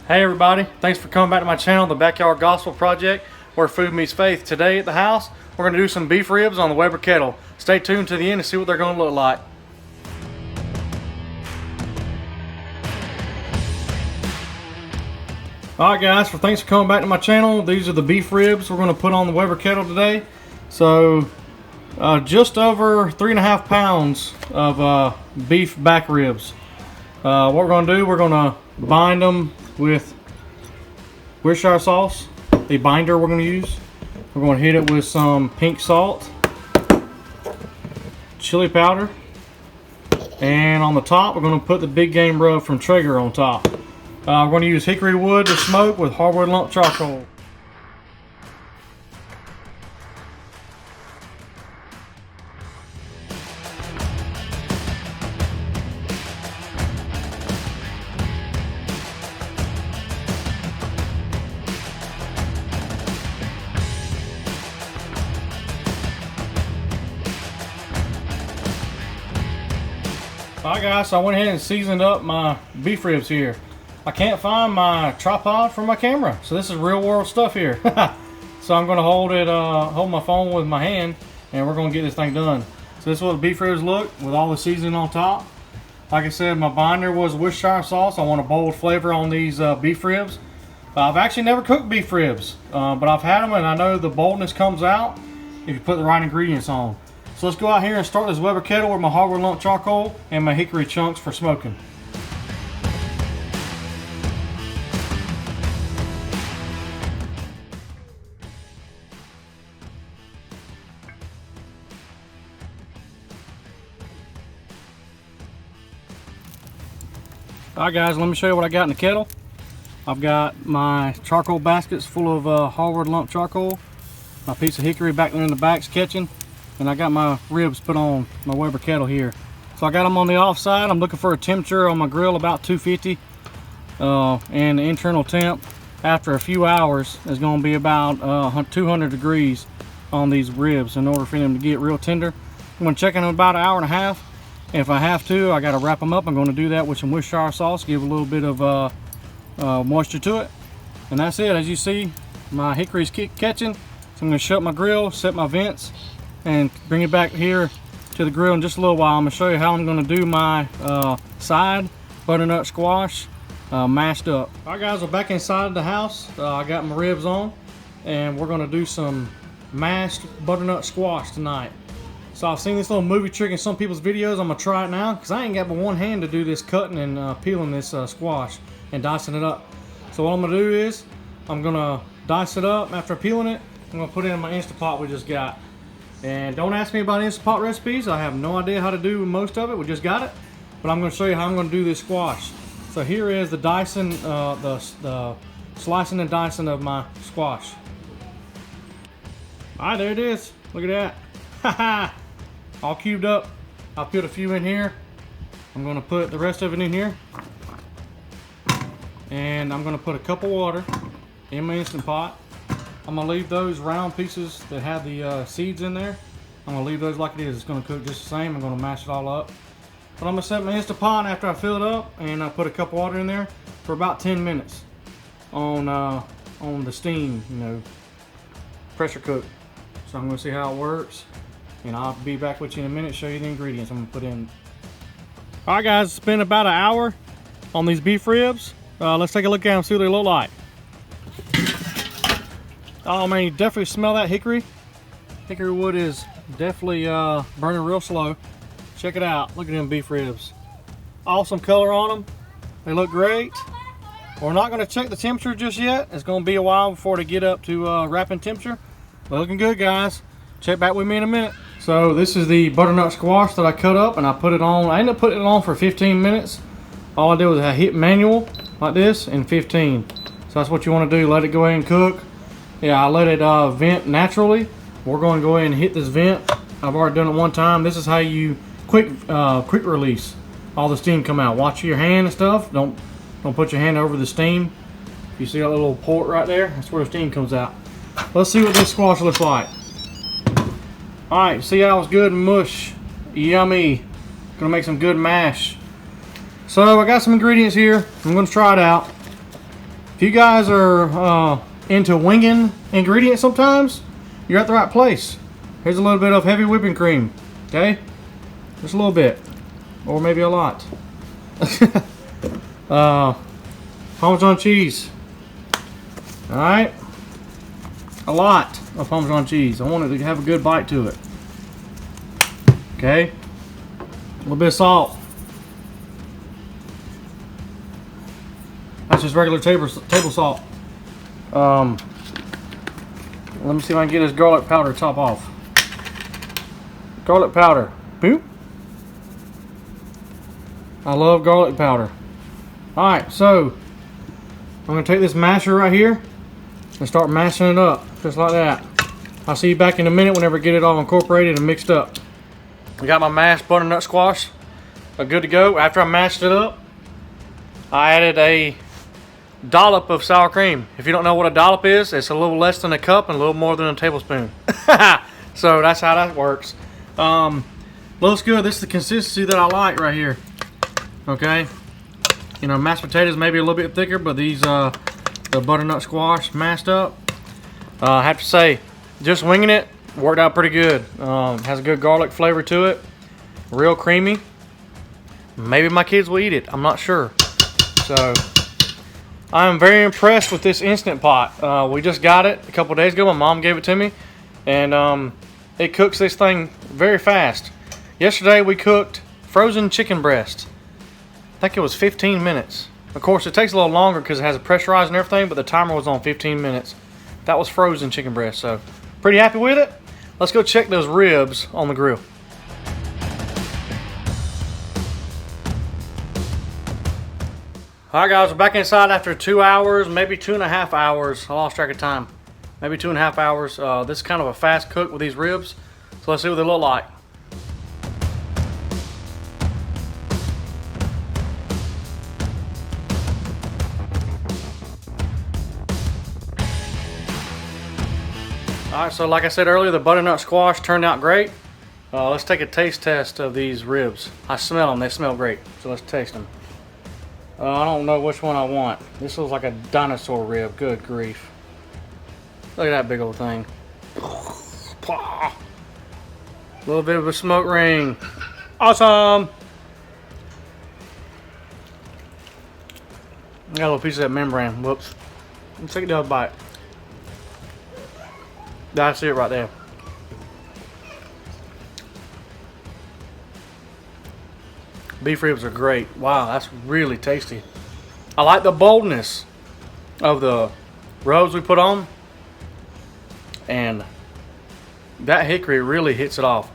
Hey everybody, thanks for coming back to my channel, The Backyard Gospel Project, where food meets faith. Today at the house, we're going to do some beef ribs on the Weber Kettle. Stay tuned to the end to see what they're going to look like. Alright guys, thanks for coming back to my channel. These are the beef ribs we're going to put on the Weber Kettle today. So, just over 3.5 pounds of beef back ribs. What we're going to do, we're going to bind them with Worcestershire sauce, the binder we're going to use. We're going to hit it with some pink salt, chili powder, and on the top we're going to put the big game rub from Traeger on top. We're going to use hickory wood to smoke with hardwood lump charcoal. Alright guys, so I went ahead and seasoned up my beef ribs here. I can't find my tripod for my camera, so this is real world stuff here. So I'm going to hold my phone with my hand, and we're going to get this thing done. So this is what the beef ribs look with all the seasoning on top. Like I said, my binder was Worcestershire sauce. I want a bold flavor on these beef ribs. I've actually never cooked beef ribs, but I've had them, and I know the boldness comes out if you put the right ingredients on. So let's go out here and start this Weber Kettle with my hardwood lump charcoal and my hickory chunks for smoking. Alright guys, let me show you what I got in the kettle. I've got my charcoal baskets full of hardwood lump charcoal. My piece of hickory back there in the back's catching. And I got my ribs put on my Weber Kettle here. So I got them on the off side. I'm looking for a temperature on my grill about 250. And the internal temp after a few hours is going to be about 200 degrees on these ribs in order for them to get real tender. I'm going to check in about an hour and a half. And if I have to, I got to wrap them up. I'm going to do that with some Worcestershire sauce, give a little bit of moisture to it. And that's it. As you see, my hickory's catching. So I'm going to shut my grill, set my vents, and bring it back here to the grill in just a little while. I'm going to show you how I'm going to do my side butternut squash mashed up. Alright guys, we're back inside the house. I got my ribs on, and we're going to do some mashed butternut squash tonight. So I've seen this little movie trick in some people's videos. I'm going to try it now because I ain't got but one hand to do this cutting and peeling this squash and dicing it up. So what I'm going to do is I'm going to dice it up. After peeling it, I'm going to put it in my Instant Pot we just got. And don't ask me about Instant Pot recipes. I have no idea how to do most of it. We just got it. But I'm going to show you how I'm going to do this squash. So here is the dicing, the slicing and dicing of my squash. Alright, there it is. Look at that. Haha. All cubed up. I'll put a few in here. I'm going to put the rest of it in here. And I'm going to put a cup of water in my Instant Pot. I'm going to leave those round pieces that have the seeds in there. I'm going to leave those like it is. It's going to cook just the same. I'm going to mash it all up. But I'm going to set my Instant Pot after I fill it up, and I put a cup of water in there for about 10 minutes on the steam, pressure cook. So I'm going to see how it works, and I'll be back with you in a minute, show you the ingredients I'm going to put in. Alright guys, it's been about an hour on these beef ribs. Let's take a look at them and see what they look like. Oh man, you definitely smell that hickory. Hickory wood is definitely burning real slow. Check it out. Look at them beef ribs. Awesome color on them. They look great. We're not going to check the temperature just yet. It's going to be a while before they get up to wrapping temperature. But looking good, guys. Check back with me in a minute. So this is the butternut squash that I cut up and I put it on. I ended up putting it on for 15 minutes. All I did was I hit manual like this in 15. So that's what you want to do. Let it go ahead and cook. Yeah, I let it vent naturally. We're going to go ahead and hit this vent. I've already done it one time. This is how you quick release all the steam come out. Watch your hand and stuff. Don't put your hand over the steam. You see that little port right there? That's where the steam comes out. Let's see what this squash looks like. Alright, see how it's good and mush. Yummy. Gonna make some good mash. So I got some ingredients here. I'm gonna try it out. If you guys are into winging ingredients sometimes, you're at the right place. Here's a little bit of heavy whipping cream, okay? Just a little bit, or maybe a lot. Parmesan cheese. All right, a lot of Parmesan cheese. I want it to have a good bite to it. Okay, a little bit of salt. That's just regular table salt. Let me see if I can get this garlic powder to top off. Garlic powder. Boop. I love garlic powder. Alright, so I'm going to take this masher right here and start mashing it up, just like that. I'll see you back in a minute whenever I get it all incorporated and mixed up. I got my mashed butternut squash good to go. After I mashed it up, I added a dollop of sour cream. If you don't know what a dollop is, it's a little less than a cup and a little more than a tablespoon. So that's how that works. Looks good. This is the consistency that I like right here. Okay, you know, mashed potatoes maybe a little bit thicker, but these the butternut squash mashed up, I have to say, just winging it worked out pretty good. Has a good garlic flavor to it, real creamy. Maybe my kids will eat it, I'm not sure. So I am very impressed with this Instant Pot. We just got it a couple days ago. My mom gave it to me, and it cooks this thing very fast. Yesterday we cooked frozen chicken breast. I think it was 15 minutes. Of course, it takes a little longer because it has a pressurizer and everything, but the timer was on 15 minutes. That was frozen chicken breast, so pretty happy with it. Let's go check those ribs on the grill. Alright guys, we're back inside after 2 hours, maybe 2.5 hours. I lost track of time. Maybe 2.5 hours. This is kind of a fast cook with these ribs. So let's see what they look like. Alright, so like I said earlier, the butternut squash turned out great. Let's take a taste test of these ribs. I smell them, they smell great. So let's taste them. I don't know which one I want. This looks like a dinosaur rib, good grief. Look at that big old thing. A little bit of a smoke ring. Awesome! Got a little piece of that membrane, whoops. Let's take another bite. That's it right there. Beef ribs are great. Wow, that's really tasty. I like the boldness of the rubs we put on. And that hickory really hits it off.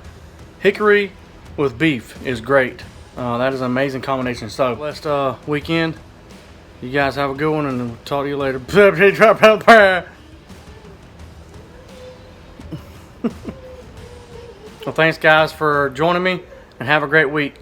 Hickory with beef is great. That is an amazing combination. So, last weekend. You guys have a good one, and we'll talk to you later. Well, thanks guys for joining me, and have a great week.